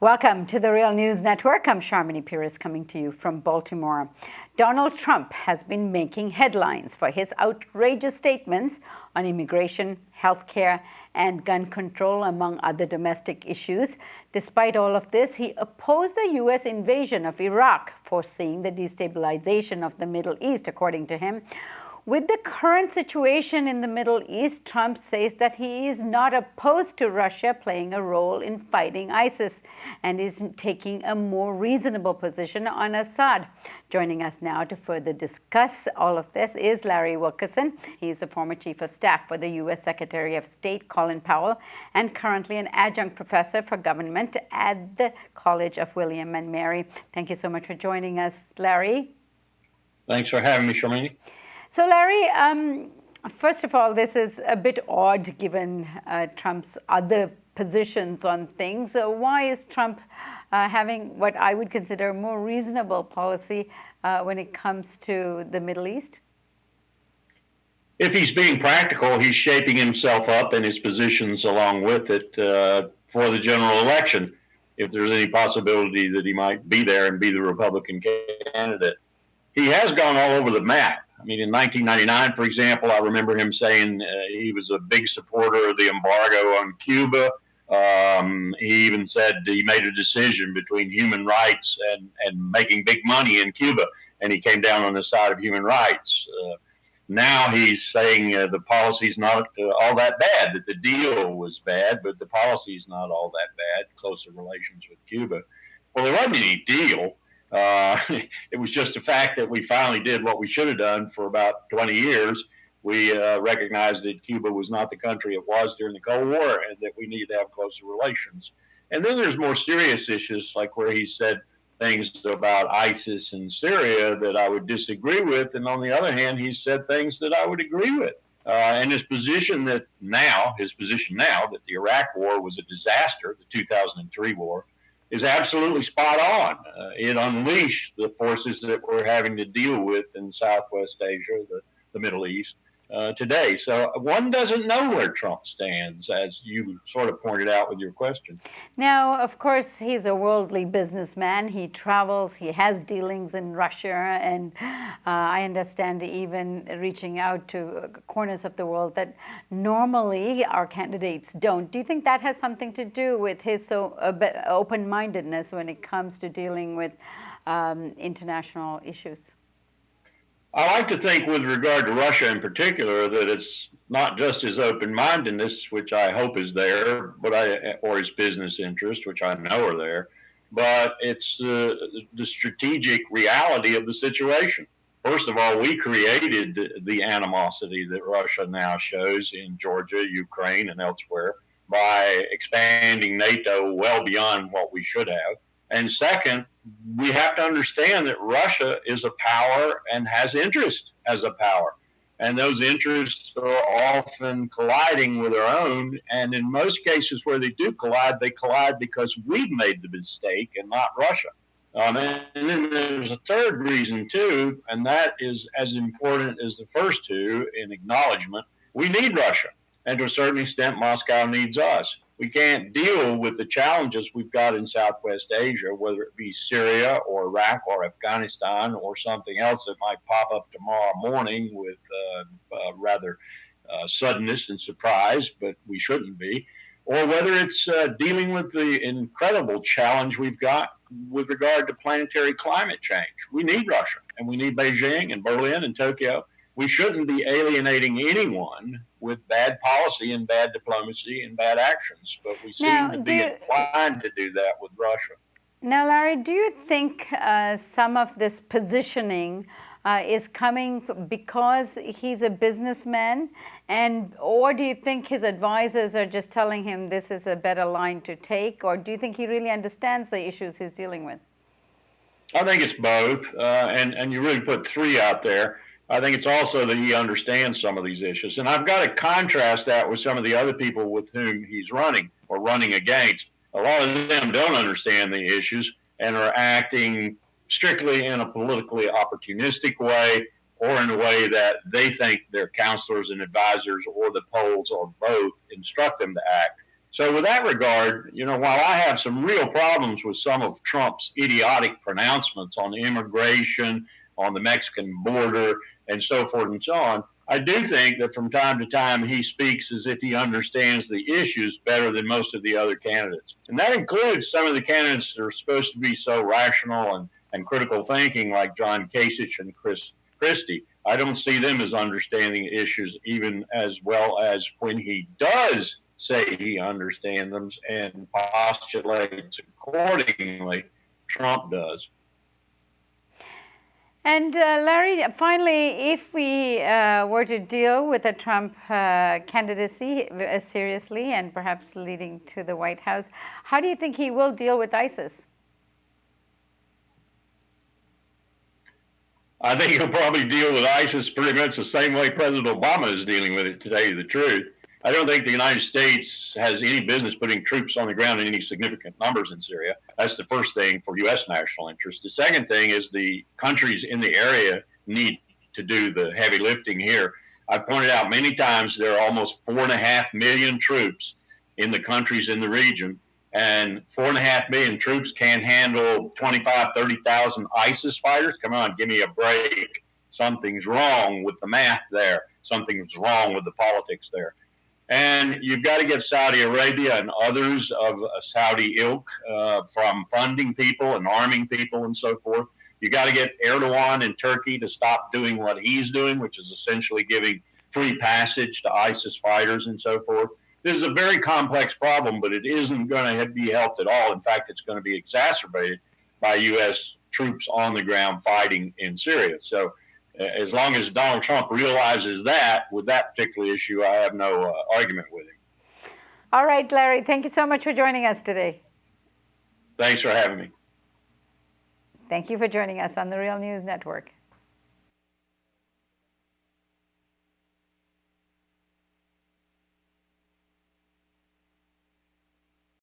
Welcome to the Real News Network. I'm Sharmini Pires coming to you from Baltimore. Donald Trump has been making headlines for his outrageous statements on immigration, healthcare, and gun control, among other domestic issues. Despite all of this, he opposed the U.S. invasion of Iraq, foreseeing the destabilization of the Middle East, according to him. With the current situation in the Middle East, Trump says that he is not opposed to Russia playing a role in fighting ISIS and is taking a more reasonable position on Assad. Joining us now to further discuss all of this is Larry Wilkerson. He is the former chief of staff for the U.S. Secretary of State Colin Powell and currently an adjunct professor for government at the College of William and Mary. Thank you so much for joining us, Larry. Thanks for having me, Sharmini. So, Larry, first of all, this is a bit odd given Trump's other positions on things. So why is Trump having what I would consider a more reasonable policy when it comes to the Middle East? If he's being practical, he's shaping himself up and his positions along with it for the general election, if there's any possibility that he might be there and be the Republican candidate. He has gone all over the map. I mean, in 1999, for example, I remember him saying he was a big supporter of the embargo on Cuba. He even said he made a decision between human rights and making big money in Cuba, and he came down on the side of human rights. Now he's saying the policy's not all that bad, that the deal was bad, but the policy's not all that bad, closer relations with Cuba. Well, there wasn't any deal. It was just a fact that we finally did what we should have done for about 20 years. We recognized that Cuba was not the country it was during the Cold War and that we needed to have closer relations. And then there's more serious issues, like where he said things about ISIS and Syria that I would disagree with. And on the other hand, he said things that I would agree with. And his position now that the Iraq war was a disaster, the 2003 war, is absolutely spot on. It unleashed the forces that we're having to deal with in Southwest Asia, the Middle East, today. So one doesn't know where Trump stands, as you sort of pointed out with your question. Now, of course, he's a worldly businessman. He travels, he has dealings in Russia, and I understand even reaching out to corners of the world that normally our candidates don't. Do you think that has something to do with his open-mindedness when it comes to dealing with international issues? I like to think with regard to Russia in particular that it's not just his open-mindedness, which I hope is there, or his business interests, which I know are there, but it's the strategic reality of the situation. First of all, we created the animosity that Russia now shows in Georgia, Ukraine, and elsewhere by expanding NATO well beyond what we should have. And second, we have to understand that Russia is a power and has interest as a power. And those interests are often colliding with our own. And in most cases where they do collide, they collide because we've made the mistake and not Russia. And then there's a third reason, too, and that is as important as the first two in acknowledgement. We need Russia. And to a certain extent, Moscow needs us. We can't deal with the challenges we've got in Southwest Asia, whether it be Syria or Iraq or Afghanistan or something else that might pop up tomorrow morning with rather suddenness and surprise, but we shouldn't be, or whether it's dealing with the incredible challenge we've got with regard to planetary climate change. We need Russia, and we need Beijing and Berlin and Tokyo. We shouldn't be alienating anyone with bad policy and bad diplomacy and bad actions, but we seem to be inclined to do that with Russia. Now, Larry, do you think some of this positioning is coming because he's a businessman, or do you think his advisors are just telling him this is a better line to take, or do you think he really understands the issues he's dealing with? I think it's both, and you really put three out there. I think it's also that he understands some of these issues. And I've got to contrast that with some of the other people with whom he's running or running against. A lot of them don't understand the issues and are acting strictly in a politically opportunistic way or in a way that they think their counselors and advisors or the polls or both instruct them to act. So with that regard, while I have some real problems with some of Trump's idiotic pronouncements on immigration, on the Mexican border, and so forth and so on, I do think that from time to time he speaks as if he understands the issues better than most of the other candidates. And that includes some of the candidates that are supposed to be so rational and critical thinking, like John Kasich and Chris Christie. I don't see them as understanding issues even as well as when he does say he understands them and postulates accordingly, Trump does. And Larry, finally, if we were to deal with a Trump candidacy seriously and perhaps leading to the White House, how do you think he will deal with ISIS? I think he'll probably deal with ISIS pretty much the same way President Obama is dealing with it, to tell you the truth. I don't think the United States has any business putting troops on the ground in any significant numbers in Syria. That's the first thing for U.S. national interest. The second thing is the countries in the area need to do the heavy lifting here. I've pointed out many times there are almost 4.5 million troops in the countries in the region, and 4.5 million troops can't handle 25, 30,000 ISIS fighters. Come on, give me a break. Something's wrong with the math there. Something's wrong with the politics there. And you've got to get Saudi Arabia and others of Saudi ilk from funding people and arming people and so forth. You got to get Erdogan in Turkey to stop doing what he's doing, which is essentially giving free passage to ISIS fighters and so forth. This is a very complex problem, but it isn't going to be helped at all. In fact, it's going to be exacerbated by U.S. troops on the ground fighting in Syria. So as long as Donald Trump realizes that, with that particular issue, I have no argument with him. All right, Larry, thank you so much for joining us today. Thanks for having me. Thank you for joining us on the Real News Network.